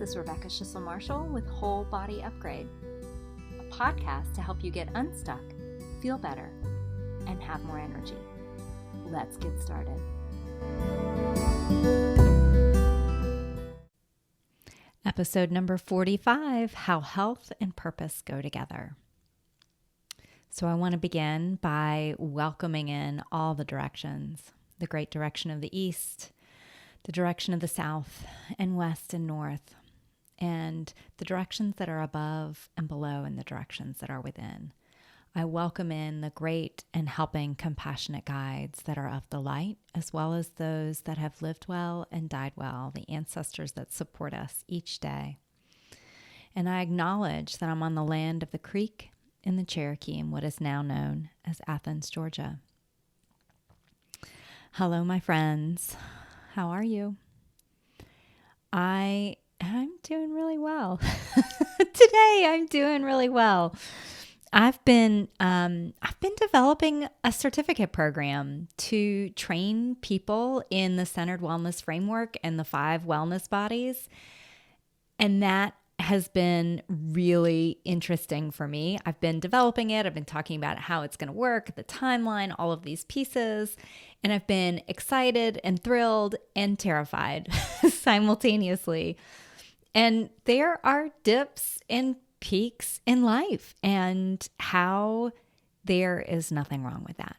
is Rebecca Schissel-Marshall with Whole Body Upgrade, a podcast to help you get unstuck, feel better, and have more energy. Let's get started. Episode number 45, How Health and Purpose Go Together. So I want to begin by welcoming in all the directions, the great direction of the East, the direction of the South and West and North, and the directions that are above and below and the directions that are within. I welcome in the great and helping compassionate guides that are of the light, as well as those that have lived well and died well, the ancestors that support us each day. And I acknowledge that I'm on the land of the Creek and the Cherokee in what is now known as Athens, Georgia. Hello, my friends. How are you? I'm doing really well. Today, I'm doing really well. I've been developing a certificate program to train people in the centered wellness framework and the 5 wellness bodies. And that has been really interesting for me. I've been developing it. I've been talking about how it's going to work, the timeline, all of these pieces. And I've been excited and thrilled and terrified simultaneously. And there are dips and peaks in life, and how there is nothing wrong with that.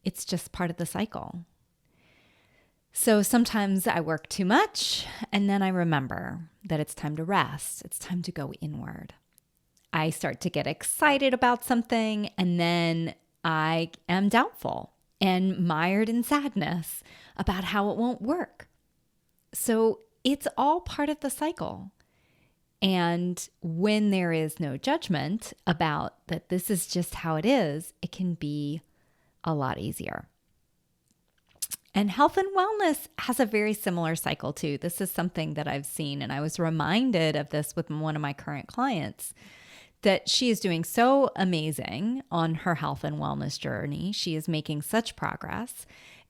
It's just part of the cycle. So sometimes I work too much, and then I remember that it's time to rest. It's time to go inward. I start to get excited about something, and then I am doubtful and mired in sadness about how it won't work. So it's all part of the cycle. And when there is no judgment about that this is just how it is, it can be a lot easier. And health and wellness has a very similar cycle too. This is something that I've seen, and I was reminded of this with one of my current clients, that she is doing so amazing on her health and wellness journey. She is making such progress.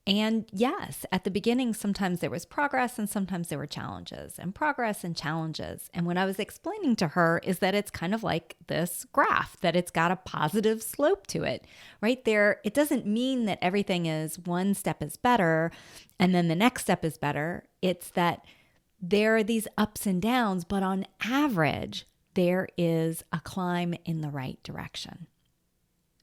And yes, at the beginning, sometimes there was progress and sometimes there were challenges, and progress and challenges. And what I was explaining to her is that it's kind of like this graph, that it's got a positive slope to it right there. It doesn't mean that everything is one step is better and then the next step is better. It's that there are these ups and downs, but on average, there is a climb in the right direction.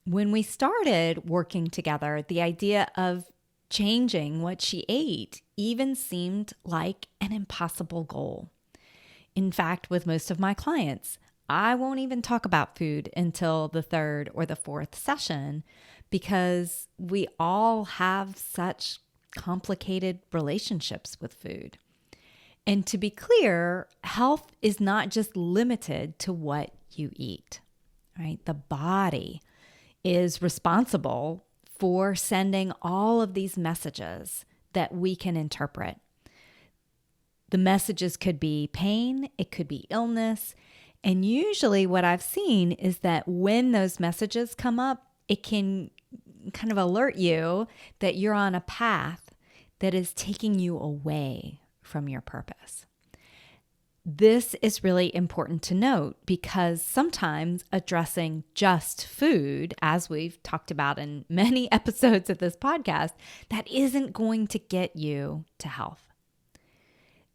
When we started working together, the idea of changing what she ate even seemed like an impossible goal. In fact, with most of my clients, I won't even talk about food until the 3rd or the 4th session because we all have such complicated relationships with food. And to be clear, health is not just limited to what you eat, right? The body is responsible for sending all of these messages that we can interpret. The messages could be pain, it could be illness, and usually what I've seen is that when those messages come up, it can kind of alert you that you're on a path that is taking you away from your purpose. This is really important to note because sometimes addressing just food, as we've talked about in many episodes of this podcast, that isn't going to get you to health.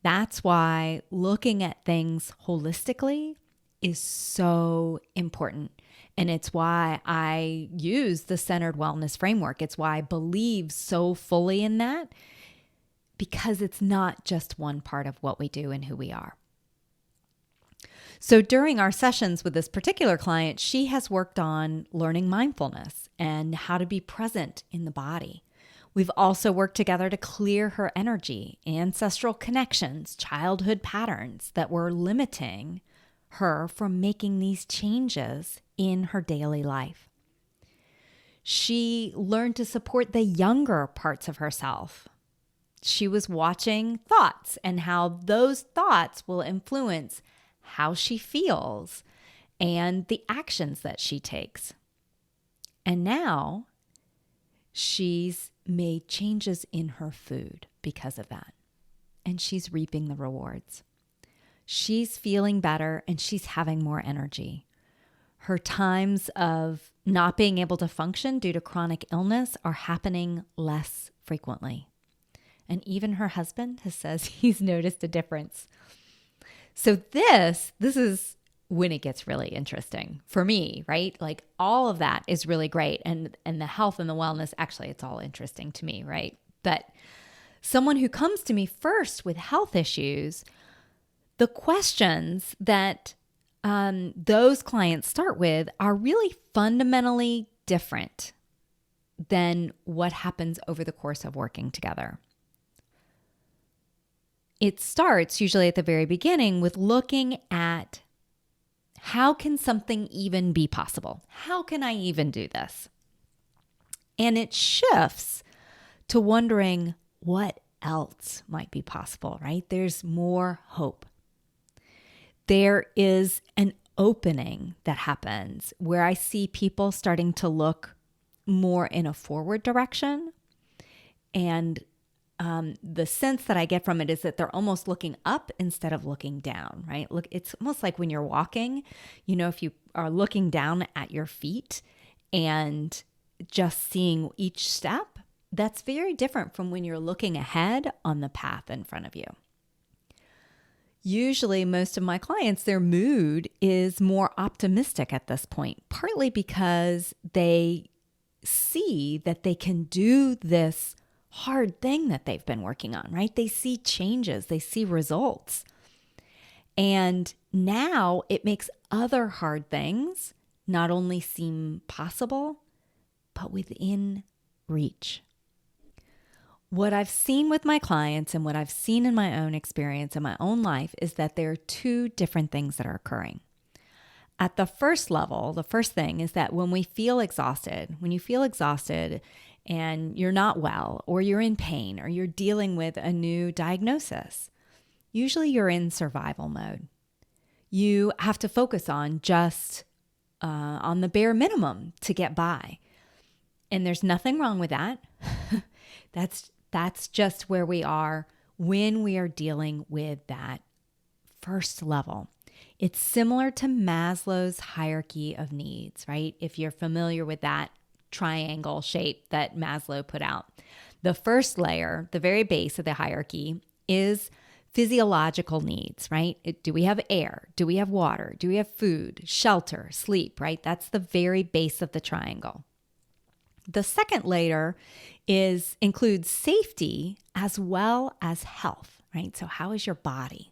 That's why looking at things holistically is so important. And it's why I use the centered wellness framework. It's why I believe so fully in that, because it's not just one part of what we do and who we are. So during our sessions with this particular client, she has worked on learning mindfulness and how to be present in the body. We've also worked together to clear her energy, ancestral connections, childhood patterns that were limiting her from making these changes in her daily life. She learned to support the younger parts of herself. She was watching thoughts and how those thoughts will influence how she feels and the actions that she takes. And now she's made changes in her food because of that. And she's reaping the rewards. she's feeling better and she's having more energy. Her times of not being able to function due to chronic illness are happening less frequently. And even her husband says he's noticed a difference. So this is when it gets really interesting for me, right? Like all of that is really great. And the health and the wellness, actually, it's all interesting to me, right? But someone who comes to me first with health issues, the questions that those clients start with are really fundamentally different than what happens over the course of working together. It starts usually at the very beginning with looking at how can something even be possible? How can I even do this? And it shifts to wondering what else might be possible, right? There's more hope. There is an opening that happens where I see people starting to look more in a forward direction. And the sense that I get from it is that they're almost looking up instead of looking down, right? Look, it's almost like when you're walking, if you are looking down at your feet and just seeing each step, that's very different from when you're looking ahead on the path in front of you. Usually, most of my clients, their mood is more optimistic at this point, partly because they see that they can do this hard thing that they've been working on, right? They see changes, they see results. And now it makes other hard things not only seem possible, but within reach. What I've seen with my clients and what I've seen in my own experience in my own life is that there are two different things that are occurring. At the first level, the first thing is that when you feel exhausted and you're not well, or you're in pain, or you're dealing with a new diagnosis, usually you're in survival mode. You have to focus on just on the bare minimum to get by. And there's nothing wrong with that. That's just where we are when we are dealing with that first level. It's similar to Maslow's hierarchy of needs, right? If you're familiar with that triangle shape that Maslow put out. The first layer, the very base of the hierarchy, is physiological needs, right? Do we have air? Do we have water? Do we have food, shelter, sleep, right? That's the very base of the triangle. The second layer includes safety as well as health, right? So how is your body?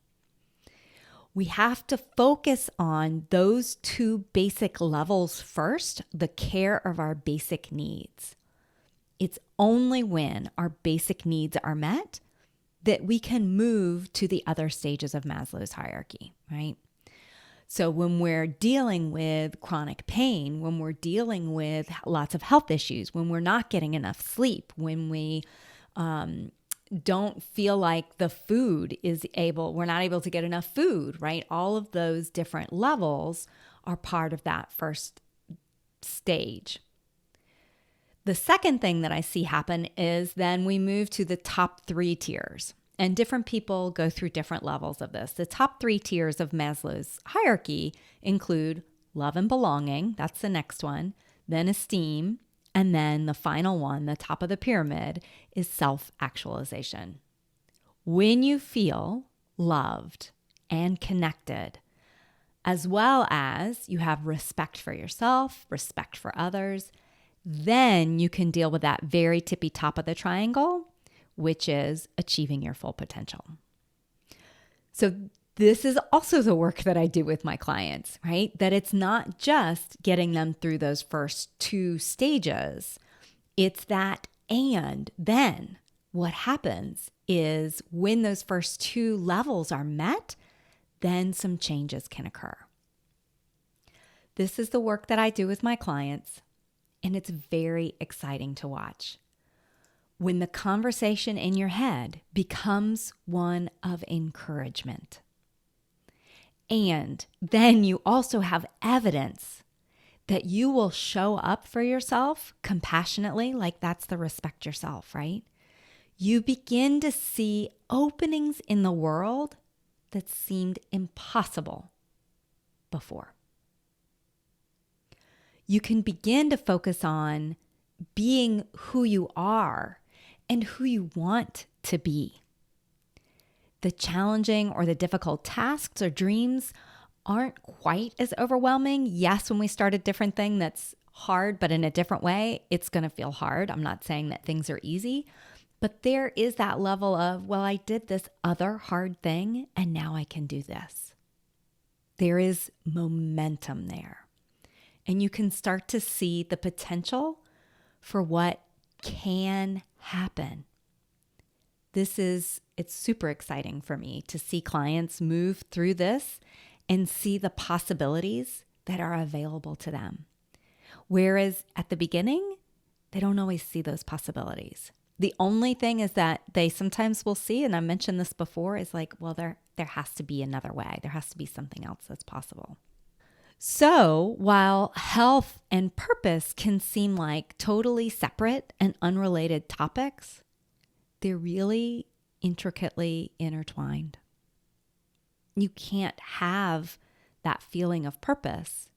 We have to focus on those two basic levels first, the care of our basic needs. It's only when our basic needs are met that we can move to the other stages of Maslow's hierarchy, right? So when we're dealing with chronic pain, when we're dealing with lots of health issues, when we're not getting enough sleep, when we don't feel like we're not able to get enough food, right? All of those different levels are part of that first stage. The second thing that I see happen is then we move to the top 3 tiers. And different people go through different levels of this. The top 3 tiers of Maslow's hierarchy include love and belonging. That's the next one. Then esteem. And then the final one, the top of the pyramid, is self-actualization. When you feel loved and connected, as well as you have respect for yourself, respect for others, then you can deal with that very tippy top of the triangle, which is achieving your full potential. So this is also the work that I do with my clients, right? That it's not just getting them through those first 2 stages. It's that, and then what happens is when those first 2 levels are met, then some changes can occur. This is the work that I do with my clients, and it's very exciting to watch. When the conversation in your head becomes one of encouragement. And then you also have evidence that you will show up for yourself compassionately, like that's the respect yourself, right? You begin to see openings in the world that seemed impossible before. You can begin to focus on being who you are and who you want to be. The challenging or the difficult tasks or dreams aren't quite as overwhelming. Yes, when we start a different thing that's hard, but in a different way, it's going to feel hard. I'm not saying that things are easy, but there is that level of, well, I did this other hard thing and now I can do this. There is momentum there. And you can start to see the potential for what can happen. It's super exciting for me to see clients move through this and see the possibilities that are available to them. Whereas at the beginning, they don't always see those possibilities. The only thing is that they sometimes will see, and I mentioned this before, is like, well, there has to be another way. There has to be something else that's possible. So while health and purpose can seem like totally separate and unrelated topics, they're really intricately intertwined. You can't have that feeling of purpose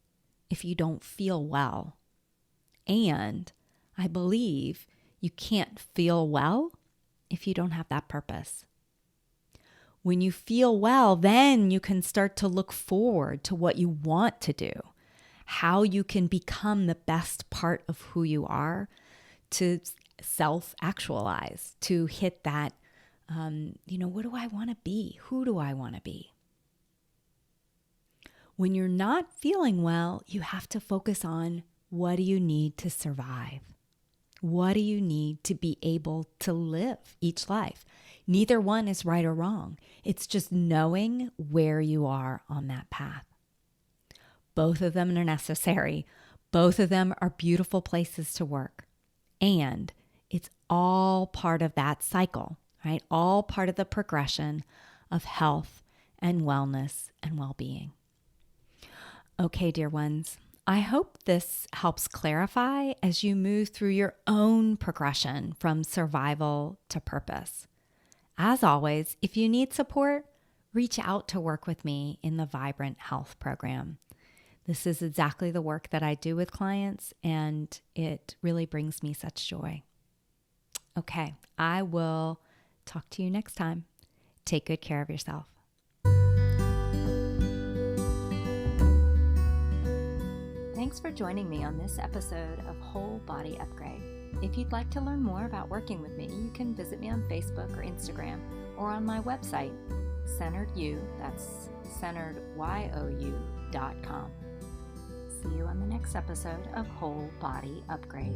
if you don't feel well. And I believe you can't feel well if you don't have that purpose. When you feel well, then you can start to look forward to what you want to do, how you can become the best part of who you are, to self-actualize, to hit that, what do I want to be? Who do I want to be? When you're not feeling well, you have to focus on, what do you need to survive? What do you need to be able to live each life? Neither one is right or wrong. It's just knowing where you are on that path. Both of them are necessary. Both of them are beautiful places to work. And it's all part of that cycle, right? All part of the progression of health and wellness and well-being. Okay, dear ones, I hope this helps clarify as you move through your own progression from survival to purpose. As always, if you need support, reach out to work with me in the Vibrant Health program. This is exactly the work that I do with clients, and it really brings me such joy. Okay, I will talk to you next time. Take good care of yourself. Thanks for joining me on this episode of Whole Body Upgrade. If you'd like to learn more about working with me, you can visit me on Facebook or Instagram, or on my website, CenteredYou, that's CenteredYou.com. See you on the next episode of Whole Body Upgrade.